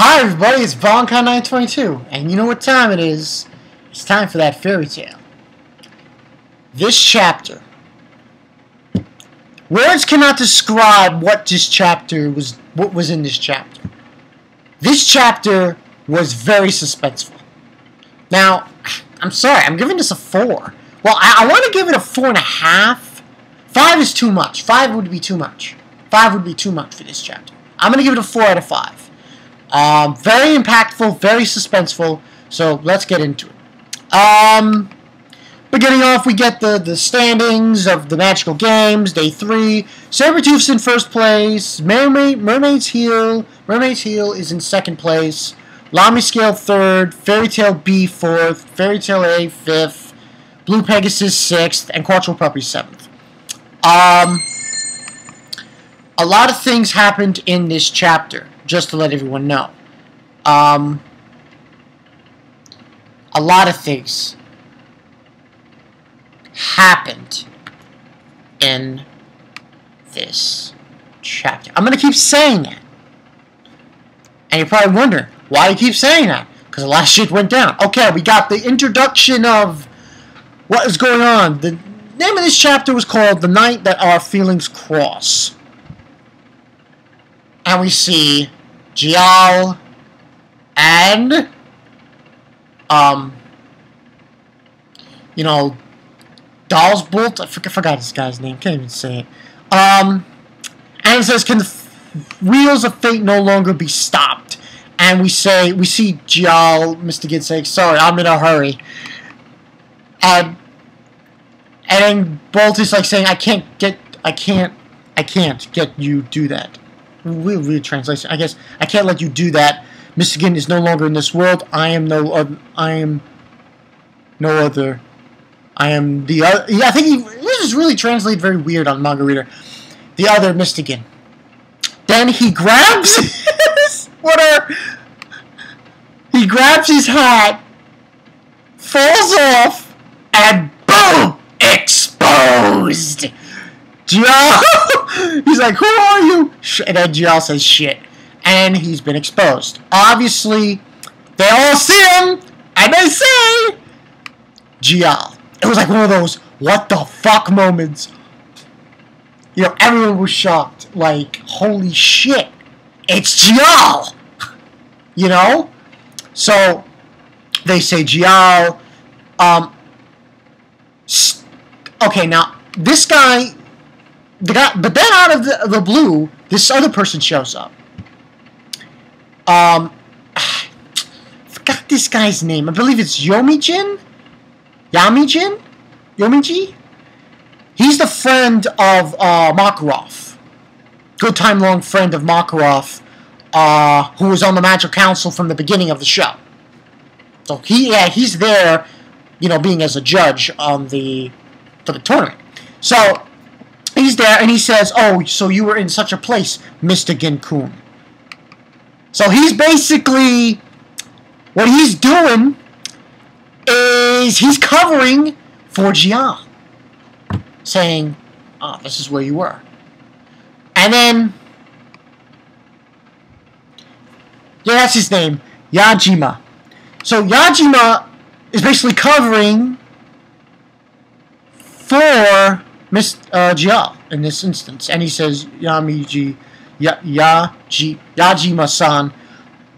Hi everybody, it's Bonkai922, and you know what time it is. It's time for that fairy tale. This chapter. Words cannot describe what was in this chapter. This chapter was very suspenseful. Now, I'm sorry, I'm giving this a 4. Well, I want to give it a 4.5. 5 is too much. 5 would be too much. 5 would be too much for this chapter. I'm going to give it a 4 out of 5. Very impactful, very suspenseful, so let's get into it. Beginning off, we get the standings of the magical games, day 3. Sabretooth's in first place, Mermaid's Heel is in second place, Lamy Scale 3rd, Fairy Tail B 4th, Fairy Tail A 5th, Blue Pegasus 6th, and Quattro Puppy 7th. A lot of things happened in this chapter, just to let everyone know. A lot of things happened in this chapter. I'm going to keep saying that. And you're probably wondering, why do you keep saying that? Because a lot of shit went down. Okay, we got the introduction of what is going on. The name of this chapter was called The Night That Our Feelings Cross. And we see Jellal and, Dalsbolt. I forgot this guy's name. Can't even say it. And it says, can the wheels of fate no longer be stopped? And we see Jellal, Mr. Gid saying, sorry, I'm in a hurry. And then Bolt is like saying, I can't get you do that. Weird translation. I guess I can't let you do that. Mr. Gid is no longer in this world. I am the other. Yeah, I think this is really translated very weird on Manga Reader. The other Mr. Gid. Then he grabs he grabs his hat, falls off, and boom! Exposed! Jellal! He's like, who are you? And then Jellal says shit. And he's been exposed. Obviously, they all see him, and they say, Jellal. It was like one of those, what the fuck moments. You know, everyone was shocked. Like, holy shit. It's Jellal! You know? So, they say Jellal. Okay, now, this guy... but then out of the blue, this other person shows up. Forgot this guy's name. I believe it's Yomijin? Yomiji? He's the friend of Makarov. Good time long friend of Makarov, who was on the Magic Council from the beginning of the show. So he's there, being as a judge for the tournament. So he's there, and he says, oh, so you were in such a place, Mr. Gin-kun. So he's basically, what he's doing is he's covering for Jellal, saying, oh, this is where you were. And then, yeah, that's his name, Yajima. So Yajima is basically covering for Jellal in this instance, and he says Yajima-san,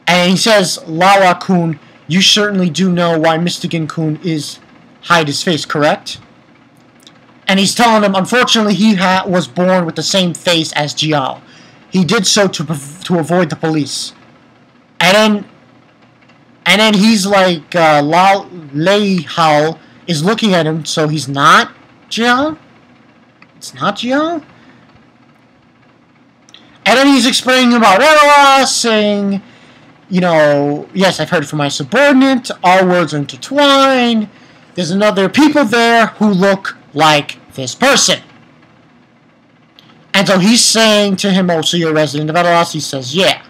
and he says, Lawa-kun, you certainly do know why Mr. Gin-kun hide his face, correct? And he's telling him, unfortunately, he was born with the same face as Jellal. He did so to avoid the police. And then he's like, Leihal is looking at him, so he's not Jellal? It's not Jellal? And then he's explaining about Ella, saying, yes, I've heard it from my subordinate, our words are intertwined, there's another people there who look like this person. And so he's saying to him, oh, so you're a resident of Edelos? He says, yeah.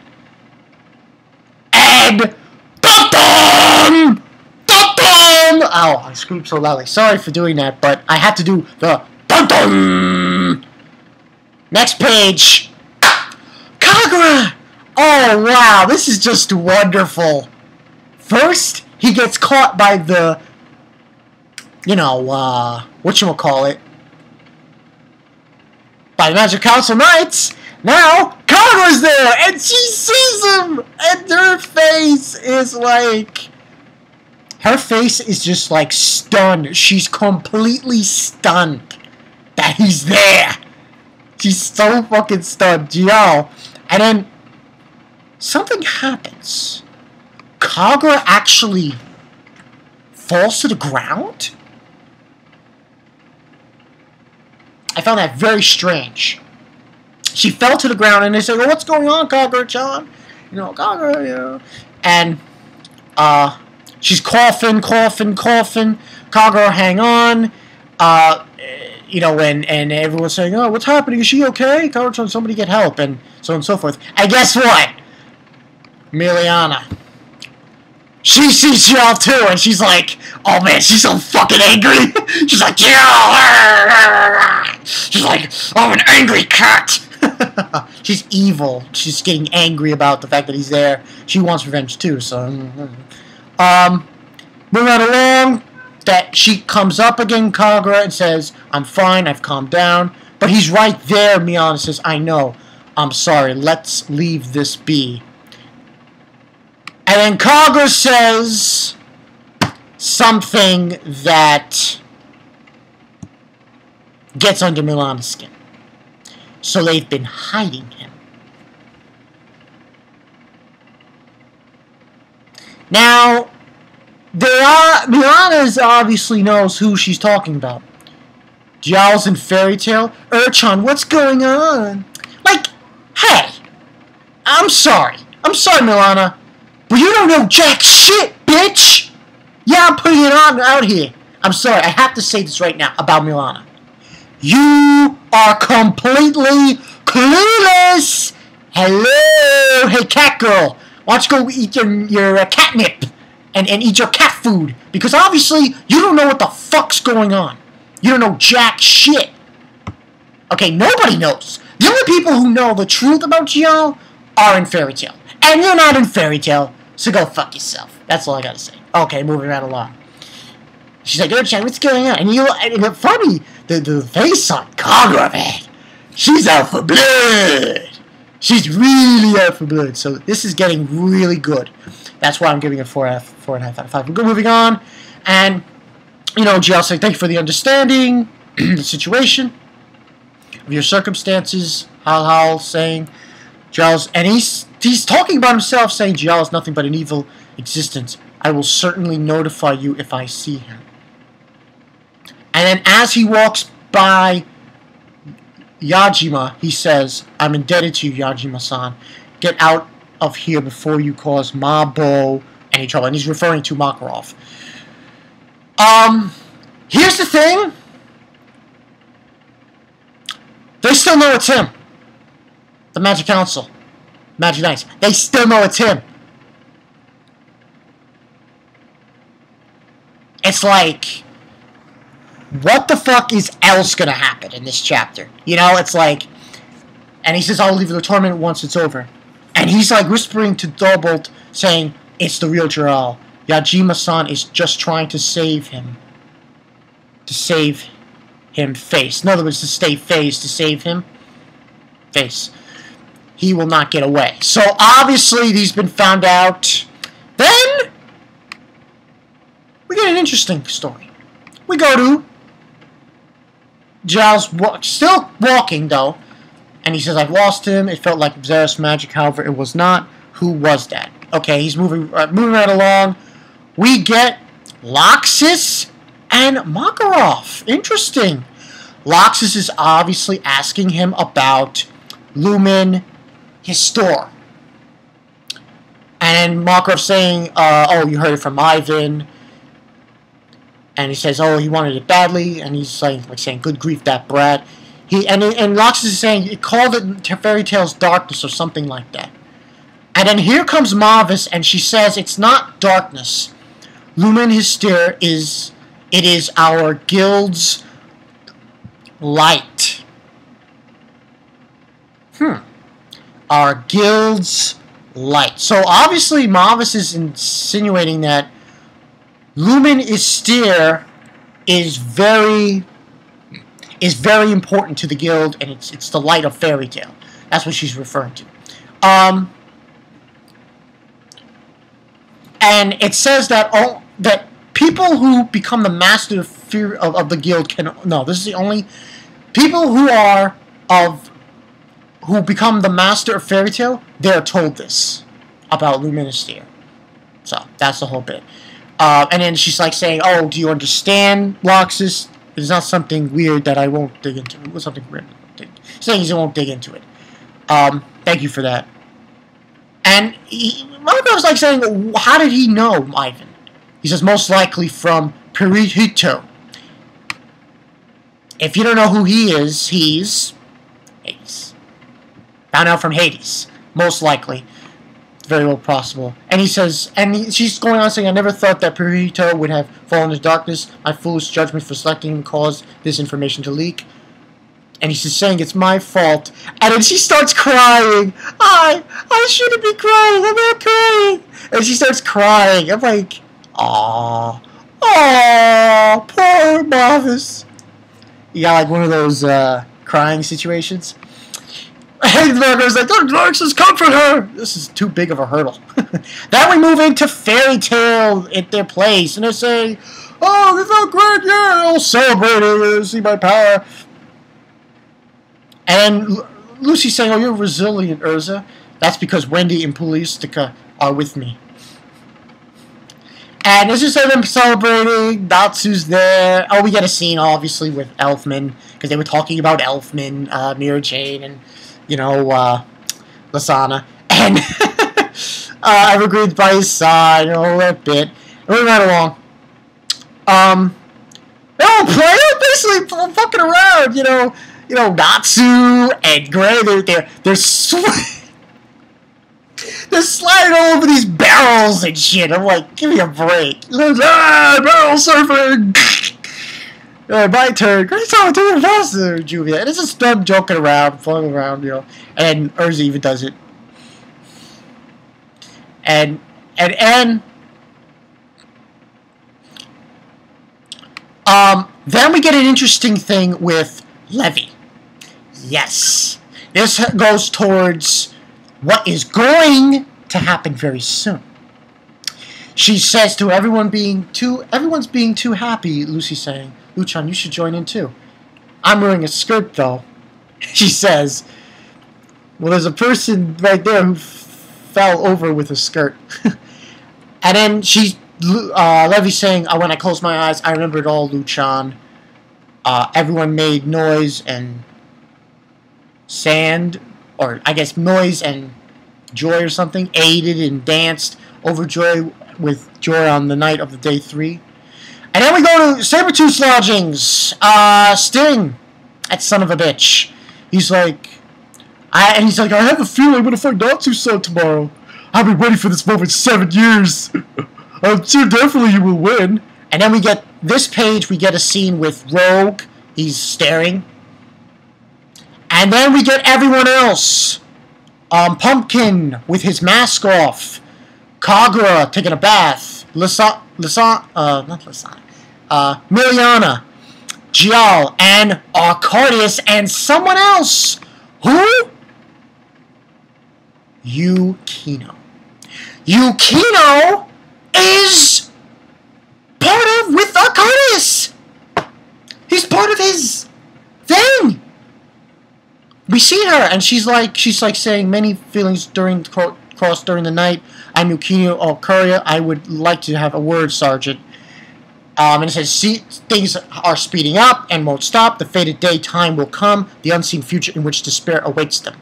And, dum-dum! Dum-dum! Oh, I screamed so loudly. Sorry for doing that, but I had to do the dum-dum! Next page. KAGURA! Oh, wow, this is just wonderful. First, he gets caught by the, whatchamacallit, by the Magic Council Knights. Now, Kagura's there, and she sees him, and her face is like... Her face is just like stunned. She's completely stunned that he's there. She's so fucking stunned. Jellal. And then something happens. Kagura actually falls to the ground? I found that very strange. She fell to the ground and they said, well, what's going on, Kagura-chan? Kagura, And, she's coughing. Kagura, hang on. And everyone's saying, oh, what's happening? Is she okay? Kagura-chan, somebody get help, and so on and so forth. And guess what? Miliana. She sees Jellal too, and she's like, oh man, she's so fucking angry. She's like, Jellal! She's like, I'm an angry cat. She's evil. She's getting angry about the fact that he's there. She wants revenge too, so... moving right along, that she comes up again, Kagura, and says, I'm fine, I've calmed down. But he's right there, Miliana says, I know. I'm sorry, let's leave this be. And then Kagura says something that gets under Miliana's skin. So they've been hiding him. Now, Miliana obviously knows who she's talking about. Jell's in Fairy Tail. Chan, what's going on? Like, hey, I'm sorry, Miliana, but you don't know jack shit, bitch. Yeah, I'm putting it out here. I'm sorry, I have to say this right now about Miliana. You are completely clueless. Hello, hey cat girl. Why don't you go eat your catnip and eat your cat food? Because obviously you don't know what the fuck's going on. You don't know jack shit. Okay, nobody knows. The only people who know the truth about Jellal are in Fairy Tail. And you're not in Fairy Tail, so go fuck yourself. That's all I gotta say. Okay, moving right along. She's like, Chan, what's going on? And it's funny, the face on Kagura, man. She's out for blood. She's really out for blood. So this is getting really good. That's why I'm giving it 4.5 out of 5. We're moving on. And, Jellal said, thank you for the understanding, the situation, of your circumstances. Hal saying, Jellal, and he's talking about himself, saying Jellal is nothing but an evil existence. I will certainly notify you if I see him. And then as he walks by Yajima, he says, I'm indebted to you, Yajima-san. Get out of here before you cause Mabo any trouble. And he's referring to Makarov. Here's the thing. They still know it's him. The Magic Council. Magic Knights. They still know it's him. It's like, what the fuck is else gonna happen in this chapter? It's like, and he says, I'll leave the tournament once it's over. And he's like whispering to Dobolt, saying, it's the real Jellal. Yajima-san is just trying to save him. To save him face. In other words, to stay face, to save him face. He will not get away. So obviously he's been found out. Then we get an interesting story. We go to Jell's still walking though, and he says, I've lost him. It felt like Xeris magic, however, it was not. Who was that? Okay, he's moving right along. We get Loxus and Makarov. Interesting. Loxus is obviously asking him about Lumen, his store. And Makarov saying, oh, you heard it from Ivan. And he says, oh, he wanted it badly. And he's saying, good grief, that brat. And Loxus is saying, he called it Fairy Tail's darkness or something like that. And then here comes Mavis, and she says, it's not darkness. Lumen Hyster is our guild's light. Our guild's light. So obviously Mavis is insinuating that Lumen Istir is very important to the guild, and it's the light of fairy tale. That's what she's referring to. And it says that that people who become the master of the guild can... No, this is the only... People who become the master of fairy tale, they're told this about Luministere. So, that's the whole bit. And then she's like saying, oh, do you understand, Loxus? It's not something weird that I won't dig into. It was something weird. Saying he won't dig into it. Thank you for that. And Marco was like saying, how did he know, Ivan? He says, most likely from Perihito. If you don't know who he is, he's Hades. Found out from Hades. Most likely. Very well possible. And he says, she's going on saying, I never thought that Perihito would have fallen into darkness. My foolish judgment for selecting him caused this information to leak. And he's just saying it's my fault. And then she starts crying. I shouldn't be crying. I'm not crying. And she starts crying. I'm like, aww. Aww. Poor Mavis. You got like one of those crying situations. And Marco's like, oh, Darkness, comfort her. This is too big of a hurdle. Then we move into Fairy Tale at their place. And they're saying, oh, we felt great. Yeah, all celebrating. See my power. And Lucy's saying, oh, you're resilient, Urza. That's because Wendy and Pulistica are with me. And as you said, them celebrating, Natsu's there. Oh, we get a scene, obviously, with Elfman, because they were talking about Elfman, Mira Jane, and, you know, Lasana. And Evergreen's by his side, and all that bit. And we're right along. They're all playing, basically fucking around, you know, Natsu and Gray, they're sliding all over these barrels and shit. I'm like, give me a break. Barrel surfing. My turn. Great time to do it faster, Juvia. And it's just them joking around, floating around, you know. And Urza even does it. And then we get an interesting thing with Levy. Yes. This goes towards what is going to happen very soon. She says to everyone's being too happy, Lucy's saying, Luchan, you should join in too. I'm wearing a skirt though. She says, well, there's a person right there who fell over with a skirt. And then Levy's saying, when I closed my eyes, I remembered all, Luchan. Everyone made noise and sand, or I guess noise and joy or something, aided and danced overjoyed with joy on the night of the day 3. And then we go to Sabretooth's lodgings. Sting, that son of a bitch. He's like, I have a feeling I'm gonna find Natsu's son tomorrow. I've been waiting for this moment 7 years. I'm sure definitely you will win. And then we get this page. We get a scene with Rogue. He's staring. And then we get everyone else. Pumpkin with his mask off. Kagura taking a bath. Miliana. Jellal. And Arcardius. And someone else. Who? Yukino. Yukino is part of with Arcardius. He's part of his thing. We see her, and she's like saying many feelings during the night. I'm Yukino Arcaria. I would like to have a word, Sergeant. And it says, see, things are speeding up and won't stop. The fated day time will come, the unseen future in which despair awaits them.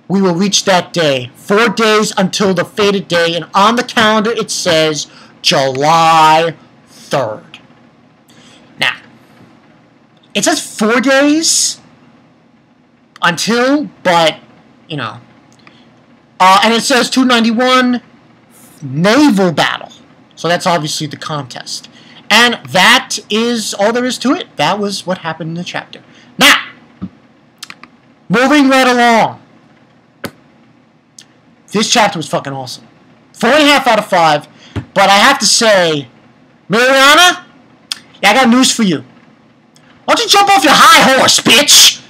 We will reach that day. 4 days until the fated day, and on the calendar it says July 3rd. Now, it says 4 days until, but, you know. And it says 291 naval battle. So that's obviously the contest. And that is all there is to it. That was what happened in the chapter. Now, moving right along. this chapter was fucking awesome. 4.5 out of 5. But I have to say, Mariana, yeah, I got news for you. Why don't you jump off your high horse, bitch?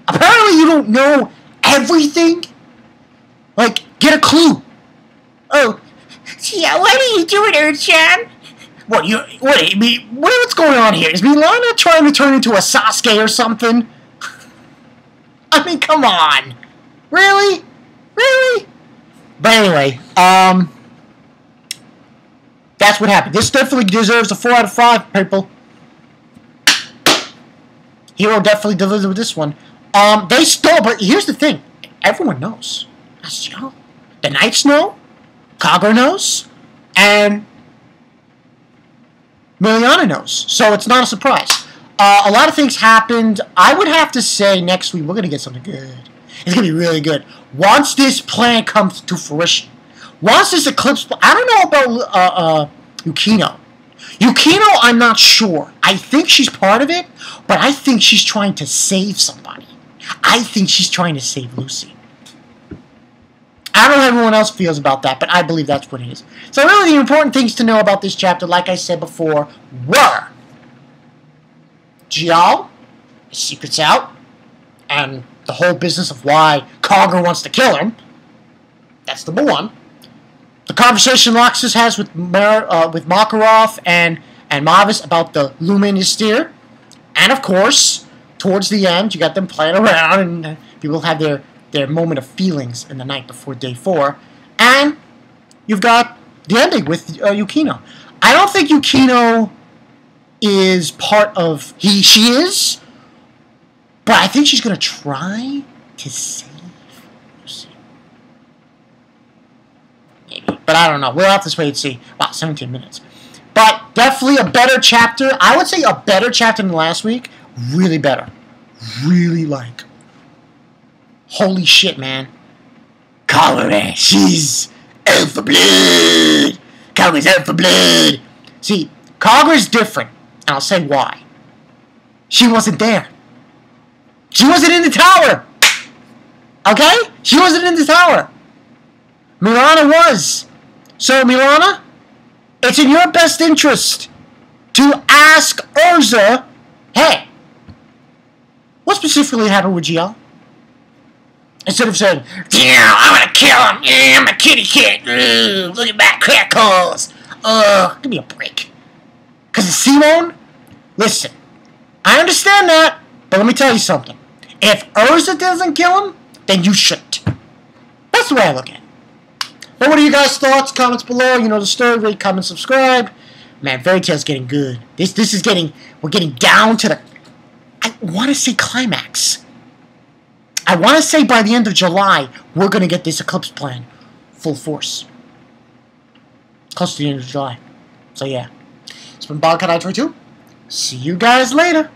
Apparently you don't know everything. Like, get a clue. Oh, yeah, what are you doing, Urchan? What's going on here? Is Milana trying to turn into a Sasuke or something? I mean, come on. Really? Really? But anyway, that's what happened. This definitely deserves a 4 out of 5, people. Hero definitely delivered with this one. They stole, but here's the thing. Everyone knows. That's Jellal. The Knights know. KAGURA knows. And Miliana knows. So it's not a surprise. A lot of things happened. I would have to say next week we're going to get something good. It's going to be really good. Once this plan comes to fruition. Once this Eclipse... I don't know about Yukino. Yukino, I'm not sure. I think she's part of it, but I think she's trying to save somebody. I think she's trying to save Lucy. I don't know how everyone else feels about that, but I believe that's what it is. So really the important things to know about this chapter, like I said before, were Jellal, his secret's out, and the whole business of why KAGURA wants to kill him. That's number one. The conversation Roxas has with Makarov and MAVIS about the Luminister. And of course, towards the end, you got them playing around and people have their moment of feelings in the night before day 4. And you've got the ending with Yukino. I don't think Yukino is part of... She is, but I think she's going to try to save Lucy. Maybe. But I don't know. We'll have to wait and see. Wow, 17 minutes. But definitely a better chapter. I would say a better chapter than last week. Really better. Really like... Holy shit, man. KAGURA, she's out for blood. KAGURA's out for blood. See, KAGURA's different, and I'll say why. She wasn't there. She wasn't in the tower. Okay? She wasn't in the tower. Milana was. So, Milana, it's in your best interest to ask Urza, hey, what specifically happened with Jellal? Instead of saying, yeah, I'm gonna kill him. Yeah, I'm a kitty cat. Look at my crackles. Give me a break. Because of Simone? Listen, I understand that, but let me tell you something. If Urza doesn't kill him, then you shouldn't. That's the way I look at it. But what are you guys' thoughts? Comments below. You know the story. Rate, comment, subscribe. Man, Fairy Tail's getting good. This is getting... We're getting down to the... I want to say climax. I want to say by the end of July, we're going to get this Eclipse plan full force. Close to the end of July. So yeah. It's been Bogcat I 22. See you guys later.